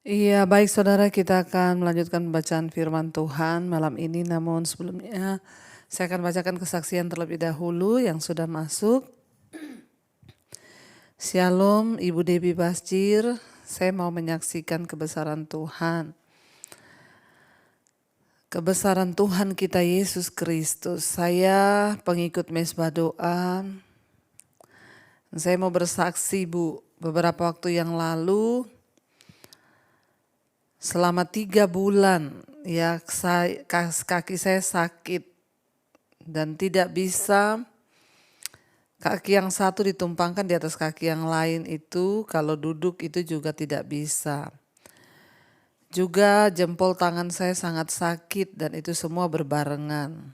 Iya, baik saudara, kita akan melanjutkan bacaan firman Tuhan malam ini. Namun sebelumnya saya akan bacakan kesaksian terlebih dahulu yang sudah masuk. Shalom, Ibu Debbie Basjir. Saya mau menyaksikan kebesaran Tuhan. Kebesaran Tuhan kita Yesus Kristus. Saya pengikut Mesbah Doa. Saya mau bersaksi, Bu. Beberapa waktu yang lalu, selama 3 bulan, ya kaki saya sakit dan tidak bisa kaki yang satu ditumpangkan di atas kaki yang lain itu, kalau duduk itu juga tidak bisa. Juga jempol tangan saya sangat sakit dan itu semua berbarengan.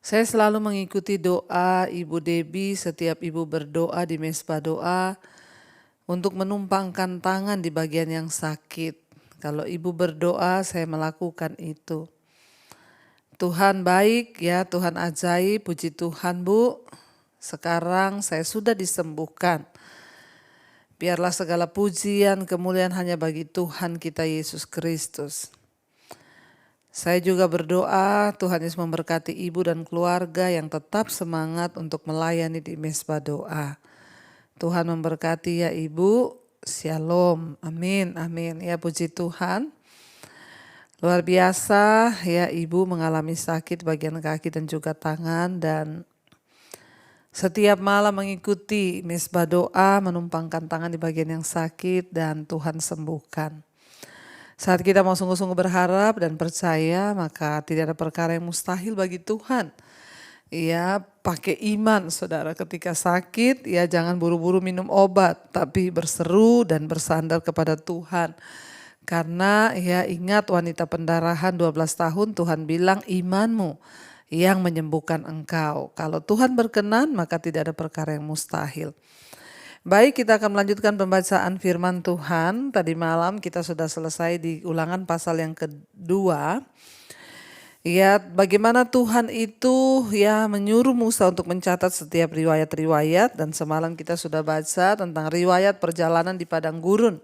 Saya selalu mengikuti doa Ibu Debbie, setiap ibu berdoa di Mesbah Doa untuk menumpangkan tangan di bagian yang sakit. Kalau ibu berdoa, saya melakukan itu. Tuhan baik ya, Tuhan ajaib, puji Tuhan Bu. Sekarang saya sudah disembuhkan. Biarlah segala pujian, kemuliaan hanya bagi Tuhan kita Yesus Kristus. Saya juga berdoa Tuhan Yesus memberkati ibu dan keluarga yang tetap semangat untuk melayani di Mesbah Doa. Tuhan memberkati ya Ibu. Shalom. Amin. Amin. Ya puji Tuhan. Luar biasa ya Ibu mengalami sakit bagian kaki dan juga tangan, dan setiap malam mengikuti Mesbah Doa, menumpangkan tangan di bagian yang sakit dan Tuhan sembuhkan. Saat kita mau sungguh-sungguh berharap dan percaya, maka tidak ada perkara yang mustahil bagi Tuhan. Ya, pakai iman saudara, ketika sakit ya jangan buru-buru minum obat, tapi berseru dan bersandar kepada Tuhan. Karena ya ingat wanita pendarahan 12 tahun, Tuhan bilang imanmu yang menyembuhkan engkau. Kalau Tuhan berkenan maka tidak ada perkara yang mustahil. Baik, kita akan melanjutkan pembacaan firman Tuhan. Tadi malam kita sudah selesai di Ulangan pasal yang kedua. Ya, bagaimana Tuhan itu ya menyuruh Musa untuk mencatat setiap riwayat-riwayat, dan semalam kita sudah baca tentang riwayat perjalanan di padang gurun.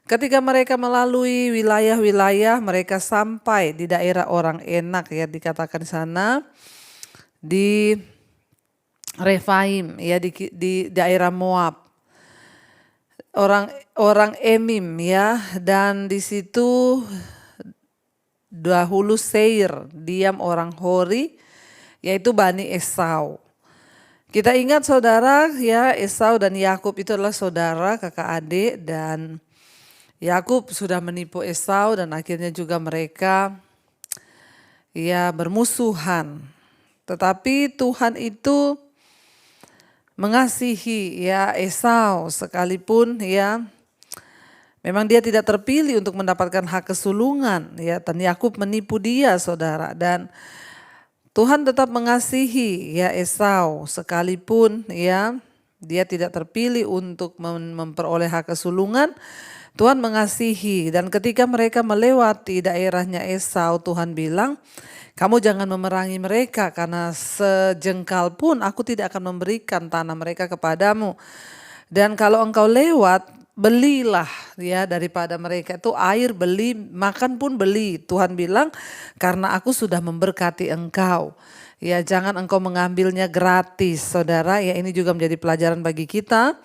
Ketika mereka melalui wilayah-wilayah, mereka sampai di daerah orang Enak ya, dikatakan di sana di Refaim ya, di daerah Moab. Orang Emim ya, dan di situ dahulu Seir, diam orang Hori, yaitu Bani Esau. Kita ingat saudara ya, Esau dan Yakub itu adalah saudara, kakak adik, dan Yakub sudah menipu Esau dan akhirnya juga mereka ya bermusuhan. Tetapi Tuhan itu mengasihi ya Esau, sekalipun ya memang dia tidak terpilih untuk mendapatkan hak kesulungan ya, dan Yakub menipu dia saudara, dan Tuhan tetap mengasihi ya Esau, sekalipun ya dia tidak terpilih untuk memperoleh hak kesulungan. Tuhan mengasihi, dan ketika mereka melewati daerahnya Esau, Tuhan bilang, kamu jangan memerangi mereka karena sejengkal pun aku tidak akan memberikan tanah mereka kepadamu. Dan kalau engkau lewat, belilah ya daripada mereka itu air, beli, makan pun beli. Tuhan bilang, karena aku sudah memberkati engkau. Ya, jangan engkau mengambilnya gratis, saudara. Ya, ini juga menjadi pelajaran bagi kita.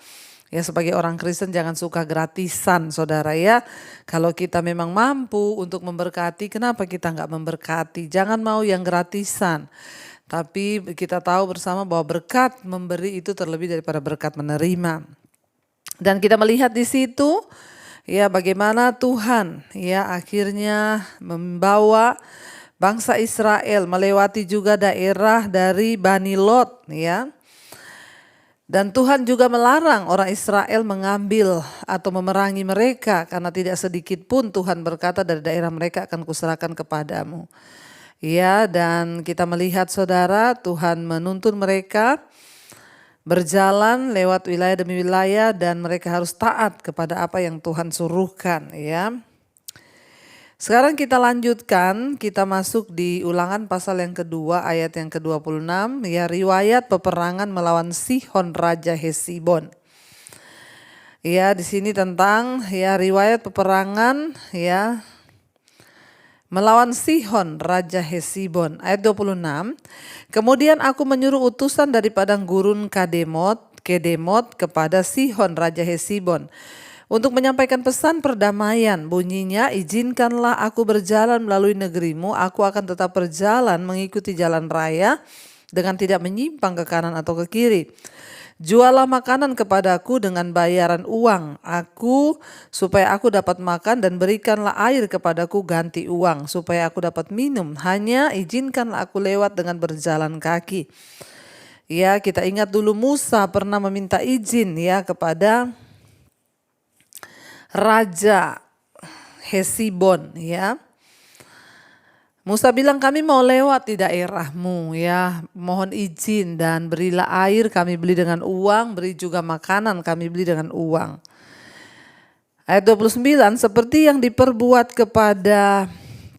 Ya, sebagai orang Kristen jangan suka gratisan saudara ya. Kalau kita memang mampu untuk memberkati, kenapa kita nggak memberkati? Jangan mau yang gratisan. Tapi kita tahu bersama bahwa berkat memberi itu terlebih daripada berkat menerima. Dan kita melihat di situ ya bagaimana Tuhan ya akhirnya membawa bangsa Israel melewati juga daerah dari Bani Lot ya. Dan Tuhan juga melarang orang Israel mengambil atau memerangi mereka, karena tidak sedikit pun Tuhan berkata dari daerah mereka akan kuserahkan kepadamu. Ya, dan kita melihat saudara, Tuhan menuntun mereka berjalan lewat wilayah demi wilayah, dan mereka harus taat kepada apa yang Tuhan suruhkan ya. Sekarang kita lanjutkan, kita masuk di Ulangan pasal yang kedua ayat yang ke-26 ya, riwayat peperangan melawan Sihon Raja Hesibon. Ya, di sini tentang ya riwayat peperangan ya melawan Sihon, Raja Hesibon. Ayat 26, kemudian aku menyuruh utusan dari padang gurun Kedemot kepada Sihon, Raja Hesibon, untuk menyampaikan pesan perdamaian. Bunyinya, izinkanlah aku berjalan melalui negerimu, aku akan tetap berjalan mengikuti jalan raya dengan tidak menyimpang ke kanan atau ke kiri. Jualah makanan kepadaku dengan bayaran uang aku supaya aku dapat makan, dan berikanlah air kepadaku ganti uang supaya aku dapat minum. Hanya izinkanlah aku lewat dengan berjalan kaki. Ya, kita ingat dulu Musa pernah meminta izin ya kepada Raja Hesibon ya. Musa bilang, kami mau lewat di daerahmu ya, mohon izin dan berilah air kami beli dengan uang, beri juga makanan kami beli dengan uang. Ayat 29, seperti yang diperbuat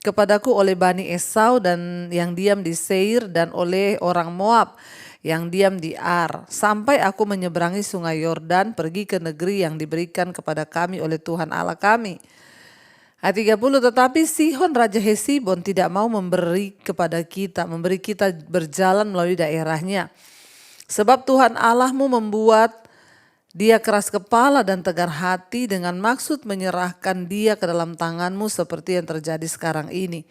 kepadaku oleh Bani Esau dan yang diam di Seir, dan oleh orang Moab yang diam di Ar, sampai aku menyeberangi sungai Yordan pergi ke negeri yang diberikan kepada kami oleh Tuhan Allah kami. Ayat 30, tetapi Sihon Raja Hesibon tidak mau memberi kita berjalan melalui daerahnya. Sebab Tuhan Allahmu membuat dia keras kepala dan tegar hati dengan maksud menyerahkan dia ke dalam tanganmu seperti yang terjadi sekarang ini.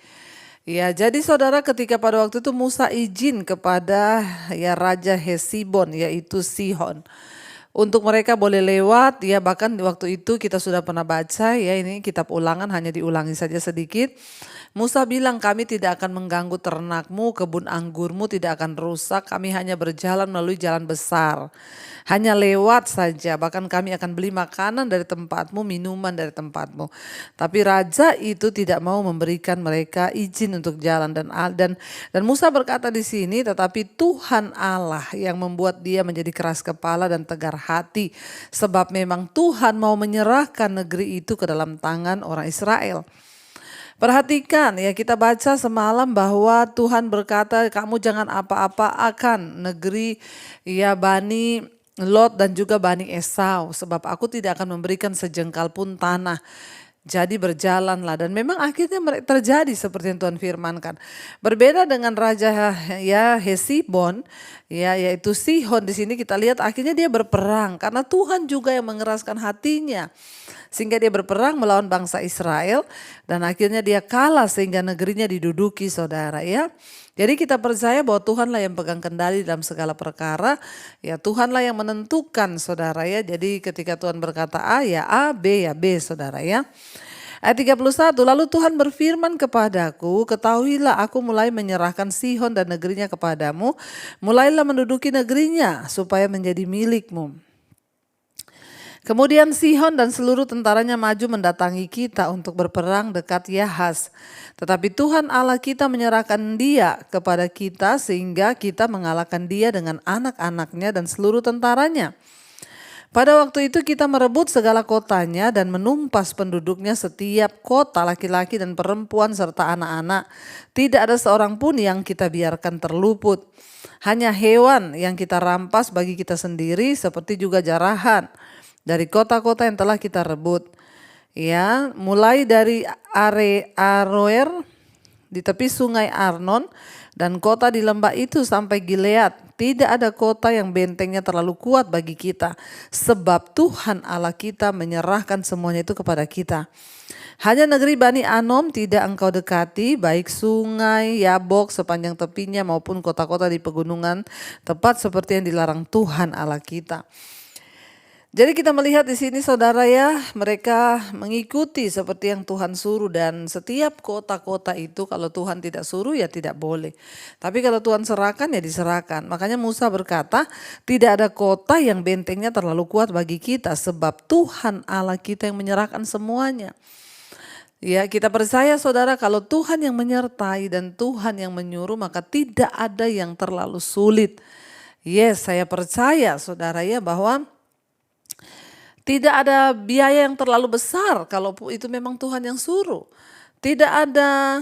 Ya, jadi saudara, ketika pada waktu itu Musa izin kepada ya Raja Hesibon yaitu Sihon untuk mereka boleh lewat ya, bahkan waktu itu kita sudah pernah baca ya, ini kitab Ulangan, hanya diulangi saja sedikit. Musa bilang, kami tidak akan mengganggu ternakmu, kebun anggurmu tidak akan rusak, kami hanya berjalan melalui jalan besar. Hanya lewat saja, bahkan kami akan beli makanan dari tempatmu, minuman dari tempatmu. Tapi raja itu tidak mau memberikan mereka izin untuk jalan, dan Musa berkata di sini, tetapi Tuhan Allah yang membuat dia menjadi keras kepala dan tegar hati, sebab memang Tuhan mau menyerahkan negeri itu ke dalam tangan orang Israel. Perhatikan ya, kita baca semalam bahwa Tuhan berkata, kamu jangan apa-apa akan negeri ya Bani Lot dan juga Bani Esau, sebab aku tidak akan memberikan sejengkal pun tanah. Jadi berjalanlah, dan memang akhirnya terjadi seperti yang Tuhan firmankan. Berbeda dengan Raja ya Hesibon ya, yaitu Sihon, di sini kita lihat akhirnya dia berperang karena Tuhan juga yang mengeraskan hatinya. Sehingga dia berperang melawan bangsa Israel dan akhirnya dia kalah sehingga negerinya diduduki, saudara ya. Jadi kita percaya bahwa Tuhanlah yang pegang kendali dalam segala perkara. Ya, Tuhanlah yang menentukan, saudara ya. Jadi ketika Tuhan berkata A, ya A, B ya B, saudara ya. Ayat 31, lalu Tuhan berfirman kepadaku, ketahuilah aku mulai menyerahkan Sihon dan negerinya kepadamu. Mulailah menduduki negerinya supaya menjadi milikmu. Kemudian Sihon dan seluruh tentaranya maju mendatangi kita untuk berperang dekat Yahas. Tetapi Tuhan Allah kita menyerahkan dia kepada kita sehingga kita mengalahkan dia dengan anak-anaknya dan seluruh tentaranya. Pada waktu itu kita merebut segala kotanya dan menumpas penduduknya, setiap kota laki-laki dan perempuan serta anak-anak. Tidak ada seorang pun yang kita biarkan terluput. Hanya hewan yang kita rampas bagi kita sendiri, seperti juga jarahan dari kota-kota yang telah kita rebut. Ya, mulai dari Aroer di tepi sungai Arnon dan kota di lembah itu sampai Gilead. Tidak ada kota yang bentengnya terlalu kuat bagi kita, sebab Tuhan Allah kita menyerahkan semuanya itu kepada kita. Hanya negeri Bani Anom tidak engkau dekati, baik sungai Yabok sepanjang tepinya maupun kota-kota di pegunungan, tepat seperti yang dilarang Tuhan Allah kita. Jadi kita melihat di sini, saudara ya, mereka mengikuti seperti yang Tuhan suruh, dan setiap kota-kota itu kalau Tuhan tidak suruh ya tidak boleh. Tapi kalau Tuhan serahkan ya diserahkan. Makanya Musa berkata, tidak ada kota yang bentengnya terlalu kuat bagi kita, sebab Tuhan Allah kita yang menyerahkan semuanya. Ya, kita percaya, saudara, kalau Tuhan yang menyertai dan Tuhan yang menyuruh, maka tidak ada yang terlalu sulit. Yes, saya percaya, saudara ya, bahwa tidak ada biaya yang terlalu besar kalau itu memang Tuhan yang suruh. Tidak ada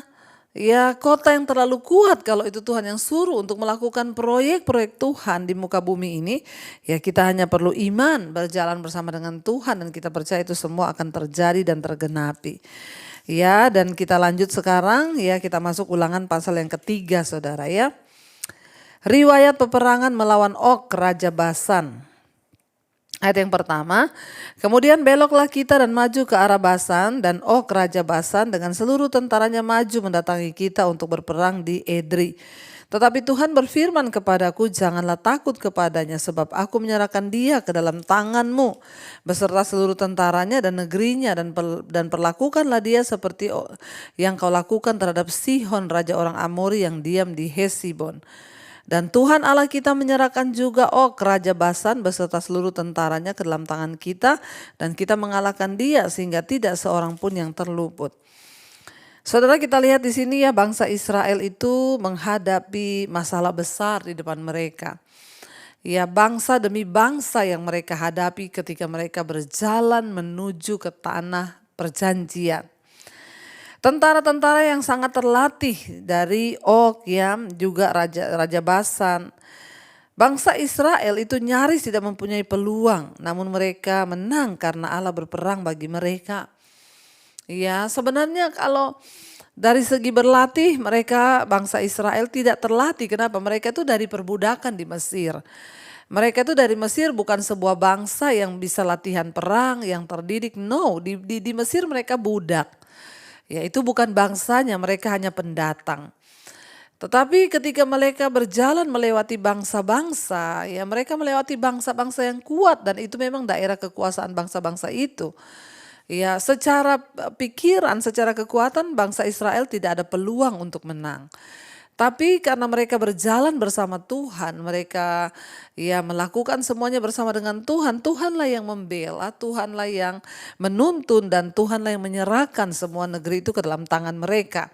Ya, kota yang terlalu kuat kalau itu Tuhan yang suruh untuk melakukan proyek-proyek Tuhan di muka bumi ini, ya kita hanya perlu iman, berjalan bersama dengan Tuhan dan kita percaya itu semua akan terjadi dan tergenapi. Ya, dan kita lanjut sekarang ya, kita masuk Ulangan pasal yang ketiga Saudara ya. Riwayat peperangan melawan Og, Raja Basan. Ayat yang pertama, kemudian beloklah kita dan maju ke arah Basan, dan Og Raja Basan dengan seluruh tentaranya maju mendatangi kita untuk berperang di Edrei. Tetapi Tuhan berfirman kepadaku, janganlah takut kepadanya, sebab aku menyerahkan dia ke dalam tanganmu beserta seluruh tentaranya dan negerinya, dan perlakukanlah dia seperti yang kau lakukan terhadap Sihon Raja orang Amori yang diam di Hesibon. Dan Tuhan Allah kita menyerahkan juga Og Raja Basan beserta seluruh tentaranya ke dalam tangan kita, dan kita mengalahkan dia sehingga tidak seorang pun yang terluput. Saudara, kita lihat di sini ya, bangsa Israel itu menghadapi masalah besar di depan mereka. Ya, bangsa demi bangsa yang mereka hadapi ketika mereka berjalan menuju ke tanah perjanjian. Tentara-tentara yang sangat terlatih dari Og ya, juga Raja Basan. Bangsa Israel itu nyaris tidak mempunyai peluang, namun mereka menang karena Allah berperang bagi mereka. Ya, sebenarnya kalau dari segi berlatih, mereka bangsa Israel tidak terlatih. Kenapa? Mereka itu dari perbudakan di Mesir. Mereka itu dari Mesir bukan sebuah bangsa yang bisa latihan perang, yang terdidik. No, di Mesir mereka budak. Ya, itu bukan bangsanya, mereka hanya pendatang. Tetapi ketika mereka berjalan melewati bangsa-bangsa, ya mereka melewati bangsa-bangsa yang kuat, dan itu memang daerah kekuasaan bangsa-bangsa itu. Ya, secara pikiran, secara kekuatan bangsa Israel tidak ada peluang untuk menang. Tapi karena mereka berjalan bersama Tuhan, mereka ya melakukan semuanya bersama dengan Tuhan. Tuhanlah yang membela, Tuhanlah yang menuntun, dan Tuhanlah yang menyerahkan semua negeri itu ke dalam tangan mereka.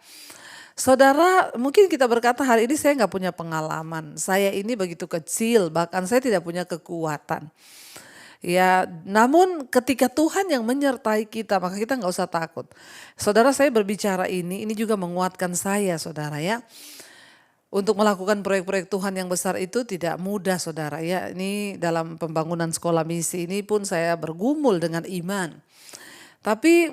Saudara, mungkin kita berkata hari ini saya nggak punya pengalaman, saya ini begitu kecil, bahkan saya tidak punya kekuatan. Ya, namun ketika Tuhan yang menyertai kita, maka kita nggak usah takut. Saudara, saya berbicara ini juga menguatkan saya, saudara ya. Untuk melakukan proyek-proyek Tuhan yang besar itu tidak mudah saudara ya. Ini dalam pembangunan sekolah misi ini pun saya bergumul dengan iman. Tapi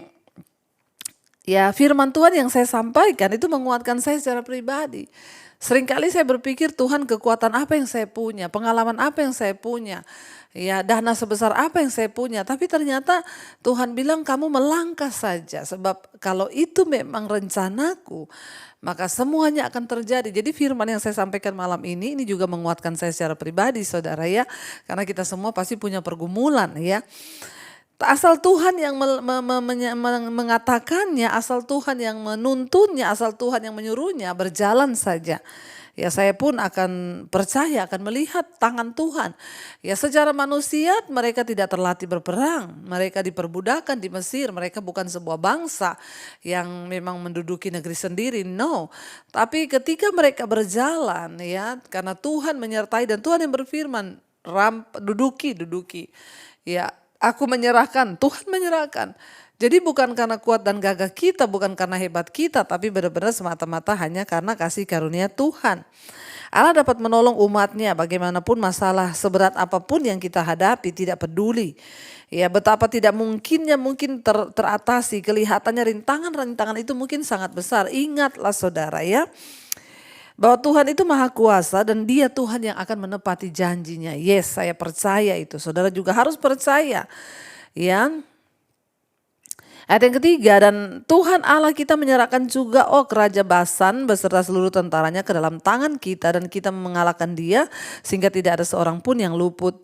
ya firman Tuhan yang saya sampaikan itu menguatkan saya secara pribadi. Seringkali saya berpikir, Tuhan, kekuatan apa yang saya punya, pengalaman apa yang saya punya, ya dana sebesar apa yang saya punya. Tapi ternyata Tuhan bilang kamu melangkah saja, sebab kalau itu memang rencanaku, maka semuanya akan terjadi. Jadi firman yang saya sampaikan malam ini juga menguatkan saya secara pribadi saudara ya. Karena kita semua pasti punya pergumulan ya. Asal Tuhan yang mengatakannya, asal Tuhan yang menuntunnya, asal Tuhan yang menyuruhnya, berjalan saja. Ya saya pun akan percaya, akan melihat tangan Tuhan. Ya secara manusia mereka tidak terlatih berperang. Mereka diperbudakan di Mesir. Mereka bukan sebuah bangsa yang memang menduduki negeri sendiri. No. Tapi ketika mereka berjalan ya, karena Tuhan menyertai dan Tuhan yang berfirman, duduki. Ya, aku menyerahkan, Tuhan menyerahkan. Jadi bukan karena kuat dan gagah kita, bukan karena hebat kita, tapi benar-benar semata-mata hanya karena kasih karunia Tuhan. Allah dapat menolong umatnya bagaimanapun masalah seberat apapun yang kita hadapi, tidak peduli. Ya betapa tidak mungkinnya mungkin teratasi, kelihatannya rintangan-rintangan itu mungkin sangat besar. Ingatlah saudara ya, bahwa Tuhan itu maha kuasa dan dia Tuhan yang akan menepati janjinya. Yes, saya percaya itu. Saudara juga harus percaya. Ya. Ayat yang ketiga, dan Tuhan Allah kita menyerahkan juga Og Raja Basan beserta seluruh tentaranya ke dalam tangan kita, dan kita mengalahkan dia sehingga tidak ada seorang pun yang luput.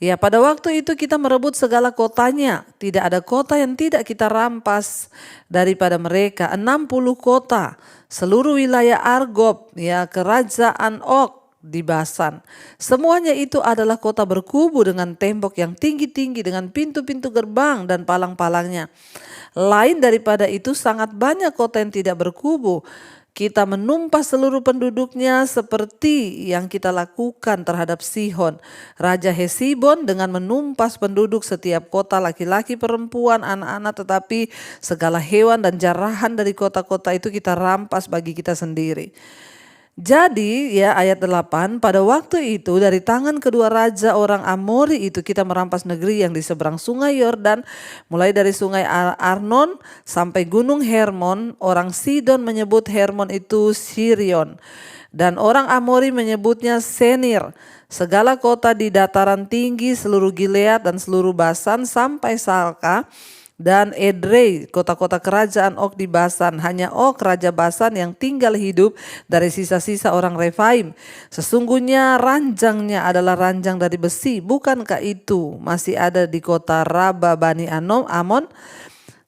Ya, pada waktu itu kita merebut segala kotanya, tidak ada kota yang tidak kita rampas daripada mereka. 60 kota, seluruh wilayah Argob, ya kerajaan Og di Basan. Semuanya itu adalah kota berkubu dengan tembok yang tinggi-tinggi, dengan pintu-pintu gerbang dan palang-palangnya. Lain daripada itu sangat banyak kota yang tidak berkubu, kita menumpas seluruh penduduknya seperti yang kita lakukan terhadap Sihon, Raja Hesibon, dengan menumpas penduduk setiap kota, laki-laki, perempuan, anak-anak, tetapi segala hewan dan jarahan dari kota-kota itu kita rampas bagi kita sendiri. Jadi ya ayat 8, pada waktu itu dari tangan kedua raja orang Amori itu kita merampas negeri yang di seberang sungai Yordan, mulai dari sungai Arnon sampai gunung Hermon. Orang Sidon menyebut Hermon itu Sirion dan orang Amori menyebutnya Senir. Segala kota di dataran tinggi, seluruh Gilead dan seluruh Basan sampai Salka dan Edrei, kota-kota kerajaan Og di Basan. Hanya Og raja Basan yang tinggal hidup dari sisa-sisa orang Refaim. Sesungguhnya ranjangnya adalah ranjang dari besi. Bukankah itu masih ada di kota Raba Bani Amon?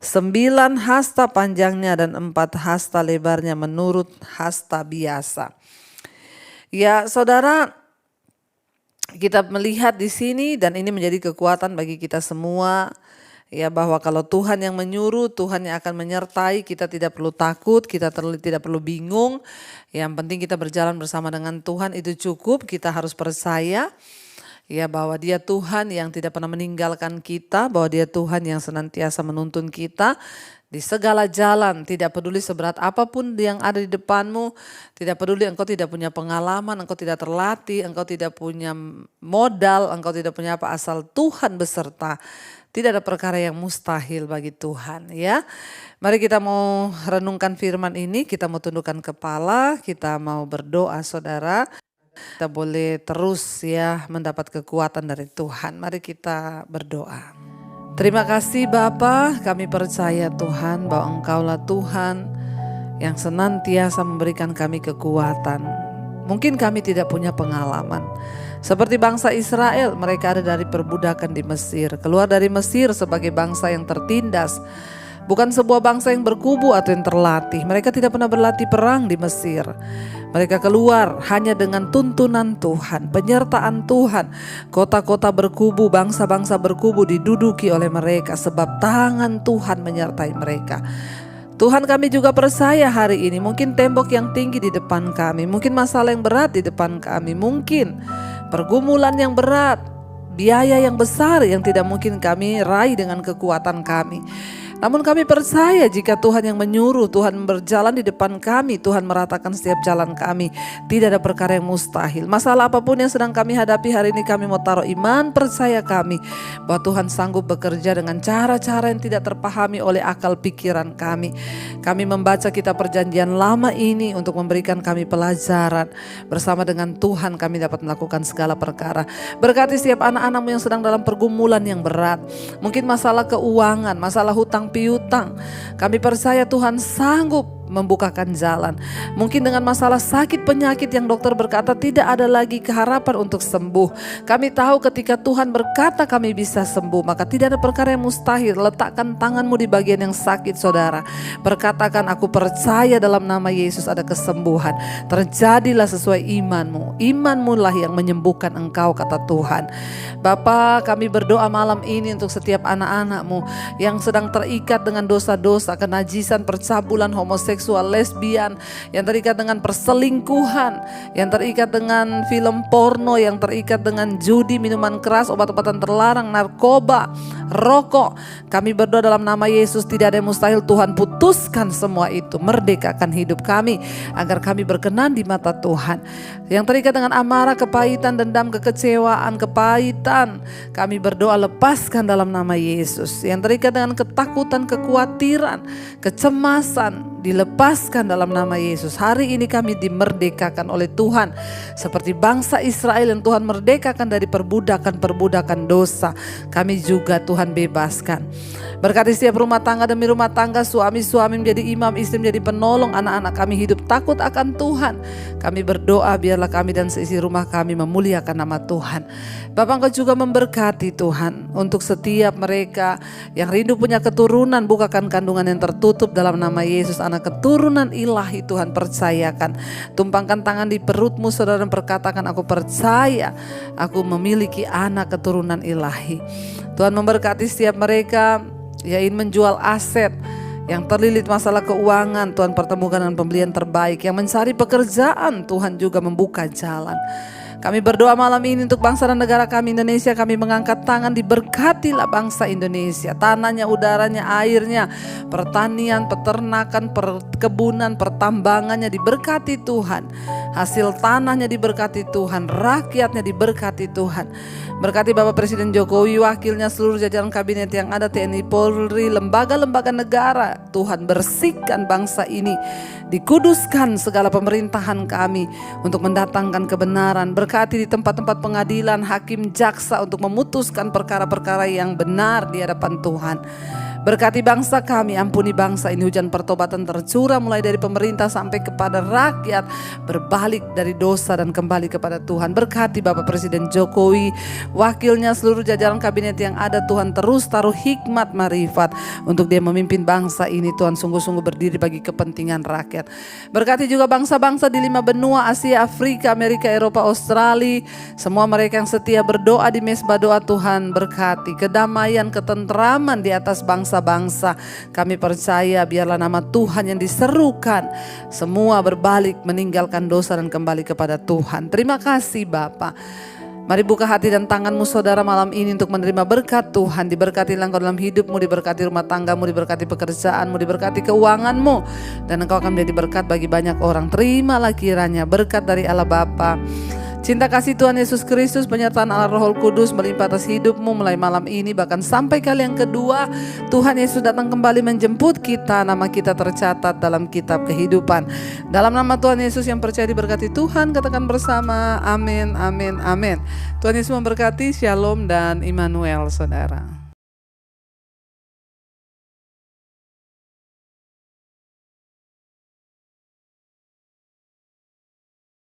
9 hasta panjangnya dan 4 hasta lebarnya menurut hasta biasa. Ya saudara, kita melihat di sini dan ini menjadi kekuatan bagi kita semua. Ya, bahwa kalau Tuhan yang menyuruh, Tuhan yang akan menyertai, kita tidak perlu takut, kita tidak perlu bingung. Yang penting kita berjalan bersama dengan Tuhan, itu cukup. Kita harus percaya ya bahwa Dia Tuhan yang tidak pernah meninggalkan kita, bahwa Dia Tuhan yang senantiasa menuntun kita di segala jalan. Tidak peduli seberat apapun yang ada di depanmu, tidak peduli engkau tidak punya pengalaman, engkau tidak terlatih, engkau tidak punya modal, engkau tidak punya apa, asal Tuhan beserta. Tidak ada perkara yang mustahil bagi Tuhan ya. Mari kita mau renungkan firman ini, kita mau tundukkan kepala, kita mau berdoa saudara. Kita boleh terus ya mendapat kekuatan dari Tuhan. Mari kita berdoa. Terima kasih Bapa, kami percaya Tuhan bahwa Engkaulah Tuhan yang senantiasa memberikan kami kekuatan. Mungkin kami tidak punya pengalaman. Seperti bangsa Israel, mereka ada dari perbudakan di Mesir. Keluar dari Mesir sebagai bangsa yang tertindas. Bukan sebuah bangsa yang berkubu atau yang terlatih. Mereka tidak pernah berlatih perang di Mesir. Mereka keluar hanya dengan tuntunan Tuhan, penyertaan Tuhan. Kota-kota berkubu, bangsa-bangsa berkubu diduduki oleh mereka sebab tangan Tuhan menyertai mereka. Tuhan, kami juga percaya hari ini mungkin tembok yang tinggi di depan kami, mungkin masalah yang berat di depan kami, mungkin pergumulan yang berat, biaya yang besar yang tidak mungkin kami raih dengan kekuatan kami. Namun kami percaya jika Tuhan yang menyuruh, Tuhan berjalan di depan kami, Tuhan meratakan setiap jalan kami. Tidak ada perkara yang mustahil. Masalah apapun yang sedang kami hadapi hari ini, kami mau taruh iman percaya kami bahwa Tuhan sanggup bekerja dengan cara-cara yang tidak terpahami oleh akal pikiran kami. Kami membaca kitab perjanjian lama ini untuk memberikan kami pelajaran. Bersama dengan Tuhan kami dapat melakukan segala perkara. Berkati setiap anak-anakmu yang sedang dalam pergumulan yang berat. Mungkin masalah keuangan, masalah hutang piutang. Kami percaya Tuhan sanggup membukakan jalan. Mungkin dengan masalah sakit penyakit yang dokter berkata tidak ada lagi keharapan untuk sembuh. Kami tahu ketika Tuhan berkata kami bisa sembuh, maka tidak ada perkara yang mustahil. Letakkan tanganmu di bagian yang sakit saudara. Berkatakan, aku percaya dalam nama Yesus ada kesembuhan. Terjadilah sesuai imanmu. Imanmu lah yang menyembuhkan engkau, kata Tuhan. Bapa, kami berdoa malam ini untuk setiap anak-anakmu yang sedang terikat dengan dosa-dosa, kenajisan, percabulan, homoseksual, lesbian, yang terikat dengan perselingkuhan, yang terikat dengan film porno, yang terikat dengan judi, minuman keras, obat-obatan terlarang, narkoba, rokok. Kami berdoa dalam nama Yesus, tidak ada yang mustahil. Tuhan putuskan semua itu, merdekakan hidup kami agar kami berkenan di mata Tuhan. Yang terikat dengan amarah, kepahitan, dendam, kekecewaan, kepahitan, kami berdoa lepaskan dalam nama Yesus. Yang terikat dengan ketakutan, kekhawatiran, kecemasan, dilepaskan dalam nama Yesus. Hari ini kami dimerdekakan oleh Tuhan. Seperti bangsa Israel yang Tuhan merdekakan dari perbudakan-perbudakan dosa. Kami juga Tuhan bebaskan. Berkati setiap rumah tangga demi rumah tangga, suami-suami menjadi imam, istri menjadi penolong, anak-anak kami hidup takut akan Tuhan. Kami berdoa biarlah kami dan seisi rumah kami memuliakan nama Tuhan. Bapak, Engkau juga memberkati Tuhan untuk setiap mereka yang rindu punya keturunan, bukakan kandungan yang tertutup dalam nama Yesus. Anak keturunan ilahi Tuhan percayakan. Tumpangkan tangan di perutmu saudara dan perkatakan, aku percaya aku memiliki anak keturunan ilahi. Tuhan memberkati setiap mereka yang ingin menjual aset, Yang terlilit masalah keuangan, Tuhan pertemukan dengan pembelian terbaik. Yang mencari pekerjaan, Tuhan juga membuka jalan. Kami berdoa malam ini untuk bangsa dan negara kami Indonesia. Kami mengangkat tangan, diberkatilah bangsa Indonesia. Tanahnya, udaranya, airnya, pertanian, peternakan, perkebunan, pertambangannya diberkati Tuhan. Hasil tanahnya diberkati Tuhan, rakyatnya diberkati Tuhan. Berkati Bapak Presiden Jokowi, wakilnya, seluruh jajaran kabinet yang ada, TNI, Polri, lembaga-lembaga negara. Tuhan bersihkan bangsa ini, dikuduskan segala pemerintahan kami untuk mendatangkan kebenaran. Berkati di tempat-tempat pengadilan, hakim, jaksa untuk memutuskan perkara-perkara yang benar di hadapan Tuhan. Berkati bangsa kami, ampuni bangsa ini, hujan pertobatan tercurah mulai dari pemerintah sampai kepada rakyat, berbalik dari dosa dan kembali kepada Tuhan. Berkati Bapak Presiden Jokowi, wakilnya, seluruh jajaran kabinet yang ada. Tuhan terus taruh hikmat marifat untuk dia memimpin bangsa ini. Tuhan sungguh-sungguh berdiri bagi kepentingan rakyat. Berkati juga bangsa-bangsa di 5 benua, Asia, Afrika, Amerika, Eropa, Australia. Semua mereka yang setia berdoa di mesbah doa, Tuhan berkati kedamaian, ketentraman di atas bangsa. Kami percaya biarlah nama Tuhan yang diserukan, semua berbalik meninggalkan dosa dan kembali kepada Tuhan. Terima kasih Bapa. Mari buka hati dan tanganmu saudara malam ini untuk menerima berkat Tuhan. Diberkati engkau dalam hidupmu, diberkati rumah tanggamu, diberkati pekerjaanmu, diberkati keuanganmu, dan engkau akan menjadi berkat bagi banyak orang. Terimalah kiranya berkat dari Allah Bapa, cinta kasih Tuhan Yesus Kristus, penyertaan Allah Roh Kudus melimpah atas hidupmu mulai malam ini bahkan sampai kali yang kedua Tuhan Yesus datang kembali menjemput kita. Nama kita tercatat dalam kitab kehidupan. Dalam nama Tuhan Yesus yang percaya diberkati Tuhan, katakan bersama amin, amin, amin. Tuhan Yesus memberkati. Shalom dan Immanuel saudara.